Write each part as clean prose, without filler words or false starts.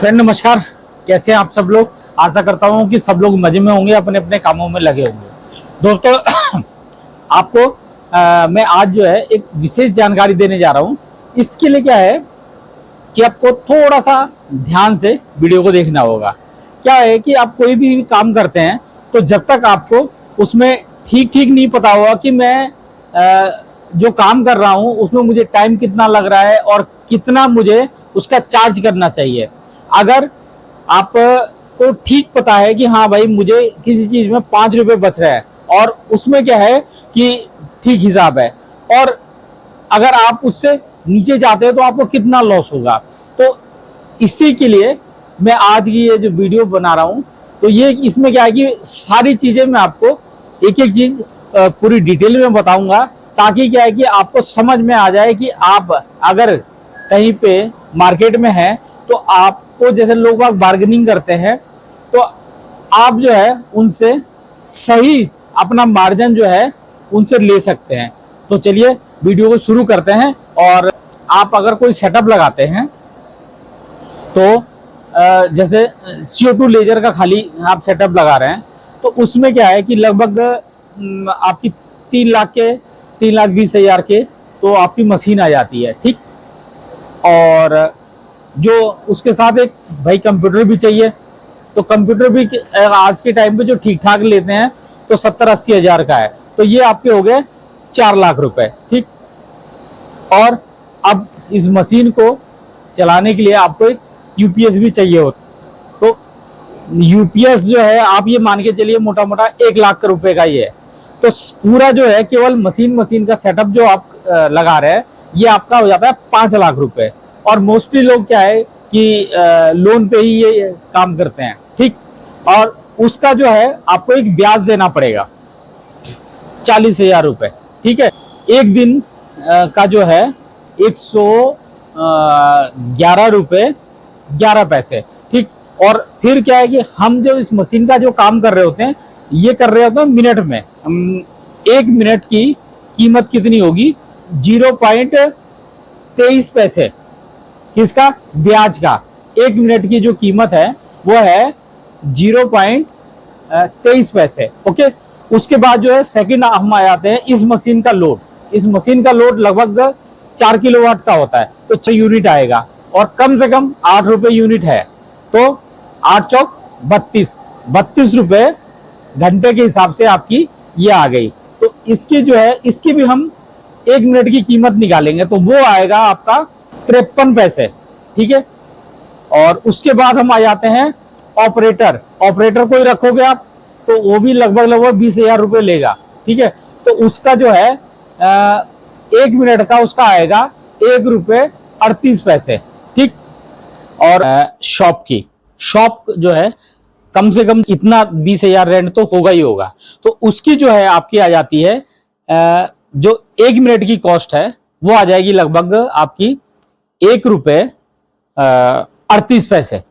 Friend नमस्कार, कैसे हैं आप सब लोग। आशा करता हूं कि सब लोग मजे में होंगे, अपने अपने कामों में लगे होंगे। दोस्तों आपको मैं आज जो है एक विशेष जानकारी देने जा रहा हूं। इसके लिए क्या है कि आपको थोड़ा सा ध्यान से वीडियो को देखना होगा। क्या है कि आप कोई भी काम करते हैं तो जब तक आपको उसमें ठीक नहीं पता होगा कि मैं जो काम कर रहा हूं उसमें मुझे टाइम कितना लग रहा है और कितना मुझे उसका चार्ज करना चाहिए। अगर आपको ठीक पता है कि हाँ भाई मुझे किसी चीज में 5 रुपए बच रहा है और उसमें क्या है कि ठीक हिसाब है, और अगर आप उससे नीचे जाते हैं तो आपको कितना लॉस होगा। तो इसी के लिए मैं आज की ये जो वीडियो बना रहा हूँ, तो ये इसमें क्या है कि सारी चीजें मैं आपको एक एक चीज पूरी डिटेल में बताऊंगा, ताकि क्या है कि आपको समझ में आ जाए कि आप अगर कहीं पे मार्केट में हैं तो आपको जैसे लोग बार्गेनिंग करते हैं तो आप जो है उनसे सही अपना मार्जिन जो है उनसे ले सकते हैं। तो चलिए वीडियो को शुरू करते हैं। और आप अगर कोई सेटअप लगाते हैं तो जैसे CO2 लेजर का खाली आप सेटअप लगा रहे हैं तो उसमें क्या है कि लगभग आपकी 3,20,000 के तो आपकी मशीन आ जाती है, ठीक। और जो उसके साथ एक भाई कंप्यूटर भी चाहिए, तो कंप्यूटर भी आज के टाइम पे जो ठीक ठाक लेते हैं तो 70-80 हजार का है, तो ये आपके हो गए 4 लाख रुपए, ठीक। और अब इस मशीन को चलाने के लिए आपको एक यूपीएस भी चाहिए होता, तो यूपीएस जो है आप ये मान के चलिए मोटा मोटा 1 लाख रुपए का ही है। तो पूरा जो है केवल मशीन का सेटअप जो आप लगा रहे हैं ये आपका हो जाता है 5 लाख रुपए। और मोस्टली लोग क्या है कि लोन पे ही ये काम करते हैं, ठीक। और उसका जो है आपको एक ब्याज देना पड़ेगा 40,000 रुपए, ठीक है। एक दिन का जो है 111 रुपए 11 पैसे, ठीक। और फिर क्या है कि हम जो इस मशीन का जो काम कर रहे होते हैं ये कर रहे होते हैं मिनट में। 1 मिनट की कीमत कितनी होगी? 0.23 पैसे। किसका? ब्याज का। 1 मिनट की जो कीमत है वो है 0.23 पैसे, ओके। उसके बाद जो है सेकंड हम आ जाते हैं इस मशीन का लोड। इस मशीन का लोड लगभग 4 किलोवाट का होता है, तो 6 यूनिट आएगा और कम से कम 8 रुपए यूनिट है, तो 8 चौक 32 रुपए घंटे के हिसाब से आपकी ये आ गई। तो इसकी जो है इसकी भी हम 1 मिनट की कीमत निकालेंगे तो वो आएगा आपका 53 पैसे, ठीक है। और उसके बाद हम आ जाते हैं ऑपरेटर कोई रखोगे आप तो वो भी लगभग 20,000 रुपए लेगा, ठीक है। तो उसका जो है 1 मिनट का उसका आएगा 1 रुपए 38 पैसे, ठीक। और शॉप जो है कम से कम इतना 20,000 रेंट तो होगा ही होगा, तो उसकी जो है आपकी आ जाती है जो 1 मिनट की कॉस्ट है वो आ जाएगी लगभग आपकी 1 रुपए 38 पैसे।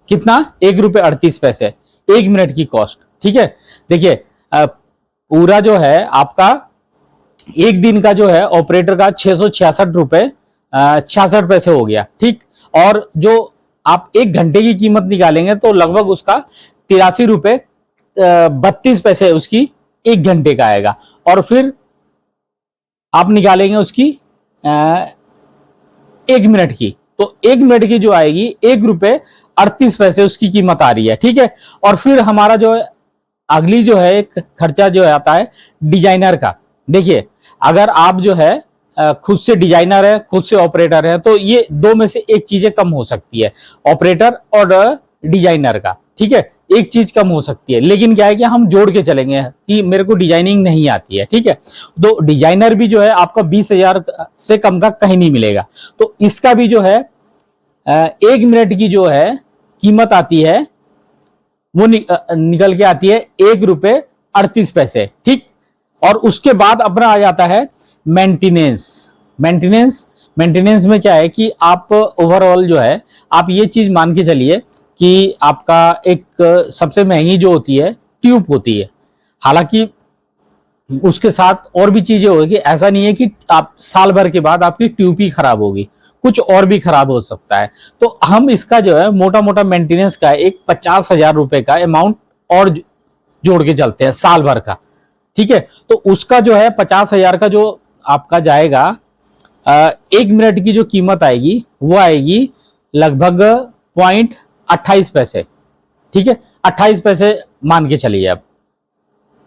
कितना? 1 रुपए 38 पैसे 1 मिनट की कॉस्ट, ठीक है। देखिए पूरा जो है आपका एक दिन का जो है ऑपरेटर का 666 रुपए 66 पैसे हो गया, ठीक। और जो आप 1 घंटे की कीमत निकालेंगे तो लगभग उसका 83 रुपए 32 पैसे उसकी 1 घंटे का आएगा। और फिर आप निकालेंगे उसकी 1 मिनट की, तो 1 मिनट की जो आएगी 1 रुपए 38 पैसे उसकी कीमत आ रही है, ठीक है। और फिर हमारा जो है अगली जो है एक खर्चा जो आता है डिजाइनर का। देखिए अगर आप जो है खुद से डिजाइनर है, खुद से ऑपरेटर है, तो ये दो में से एक चीजें कम हो सकती है, ऑपरेटर और डिजाइनर का, ठीक है। एक चीज कम हो सकती है, लेकिन क्या है कि हम जोड़ के चलेंगे कि मेरे को डिजाइनिंग नहीं आती है, ठीक है। तो डिजाइनर भी जो है आपका 20,000 से कम का कहीं नहीं मिलेगा। तो इसका भी जो है 1 मिनट की जो है कीमत आती है वो निकल के आती है 1 रुपए 38 पैसे, ठीक। और उसके बाद अपना आ जाता है मेंटेनेंस में क्या है कि आप ओवरऑल जो है आप ये चीज मान के चलिए कि आपका एक सबसे महंगी जो होती है ट्यूब होती है। हालांकि उसके साथ और भी चीजें होगी, ऐसा नहीं है कि आप साल भर के बाद आपकी ट्यूब ही खराब होगी, कुछ और भी खराब हो सकता है। तो हम इसका जो है मोटा मोटा मेंटेनेंस का एक 50,000 रुपए का अमाउंट और जोड़ के चलते हैं साल भर का। ठीक है, तो उसका जो है 50,000 का जो आपका जाएगा, 1 मिनट की जो कीमत आएगी वो आएगी लगभग 0.28 पैसे। ठीक है, 28 पैसे मान के चलिए आप।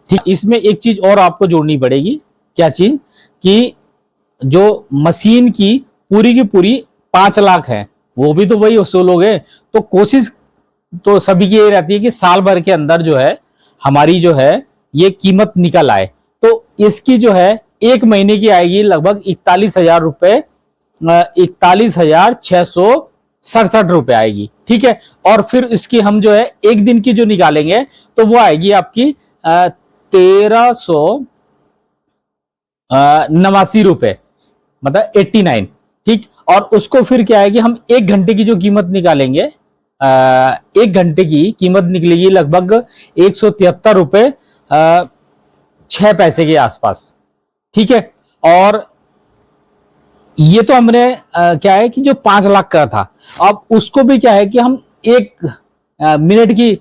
ठीक, इसमें एक चीज और आपको जोड़नी पड़ेगी। क्या चीज? कि जो मशीन की पूरी 5 लाख है, वो भी तो वही वसूलोगे। तो कोशिश तो सभी की ये रहती है कि साल भर के अंदर जो है हमारी जो है ये कीमत निकल आए। तो इसकी जो है 1 महीने की आएगी लगभग 41,000 रुपए, 41,667 रुपए आएगी। ठीक है, और फिर इसकी हम जो है एक दिन की जो निकालेंगे तो वो आएगी आपकी 1,389 रुपए, मतलब 89। ठीक, और उसको फिर क्या है कि हम 1 घंटे की जो कीमत निकालेंगे, 1 घंटे की कीमत निकलेगी लगभग 173 रुपए 6 पैसे के आसपास। ठीक है, और ये तो हमने क्या है कि जो 5 लाख का था, अब उसको भी क्या है कि हम 1 मिनट की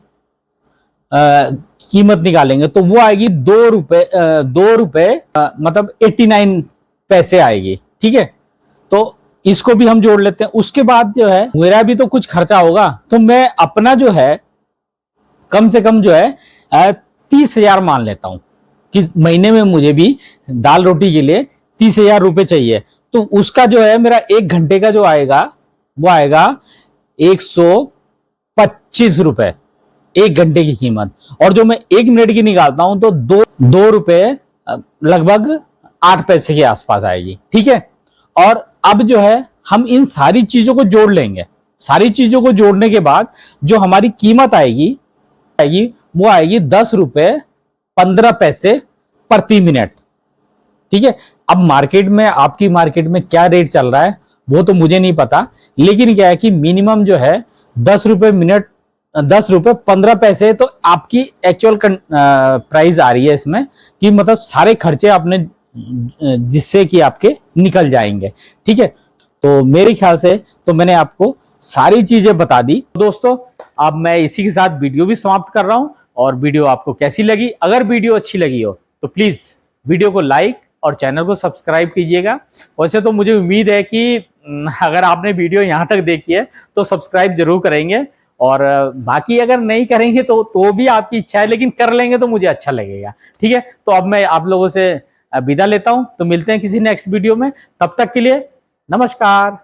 कीमत निकालेंगे तो वो आएगी 2 रुपए मतलब 89 पैसे आएगी। ठीक है, तो इसको भी हम जोड़ लेते हैं। उसके बाद जो है मेरा भी तो कुछ खर्चा होगा, तो मैं अपना जो है कम से कम जो है 30,000 मान लेता हूं कि महीने में मुझे भी दाल रोटी के लिए 30,000 रुपए चाहिए। तो उसका जो है मेरा 1 घंटे का जो आएगा वो आएगा 125 रुपए 1 घंटे की कीमत। और जो मैं 1 मिनट की निकालता हूं तो 2 रुपए लगभग 8 पैसे के आसपास आएगी। ठीक है, और अब जो है हम इन सारी चीजों को जोड़ लेंगे। सारी चीजों को जोड़ने के बाद जो हमारी कीमत आएगी वो आएगी 10 रुपए 15 पैसे प्रति मिनट। ठीक है, अब मार्केट में आपकी मार्केट में क्या रेट चल रहा है वो तो मुझे नहीं पता, लेकिन क्या है कि मिनिमम जो है 10 रुपए 15 पैसे तो आपकी एक्चुअल प्राइस आ रही है इसमें, कि मतलब सारे खर्चे आपने जिससे कि आपके निकल जाएंगे। ठीक है, तो मेरे ख्याल से तो मैंने आपको सारी चीजें बता दी। दोस्तों, अब मैं इसी के साथ वीडियो भी समाप्त कर रहा हूं। और वीडियो आपको कैसी लगी? अगर वीडियो अच्छी लगी हो तो प्लीज वीडियो को लाइक और चैनल को सब्सक्राइब कीजिएगा। वैसे तो मुझे उम्मीद है कि अगर आपने वीडियो यहाँ तक देखी है तो सब्सक्राइब जरूर करेंगे, और बाकी अगर नहीं करेंगे तो भी आपकी इच्छा है, लेकिन कर लेंगे तो मुझे अच्छा लगेगा। ठीक है, तो अब मैं आप लोगों से विदा लेता हूं, तो मिलते हैं किसी नेक्स्ट वीडियो में। तब तक के लिए नमस्कार।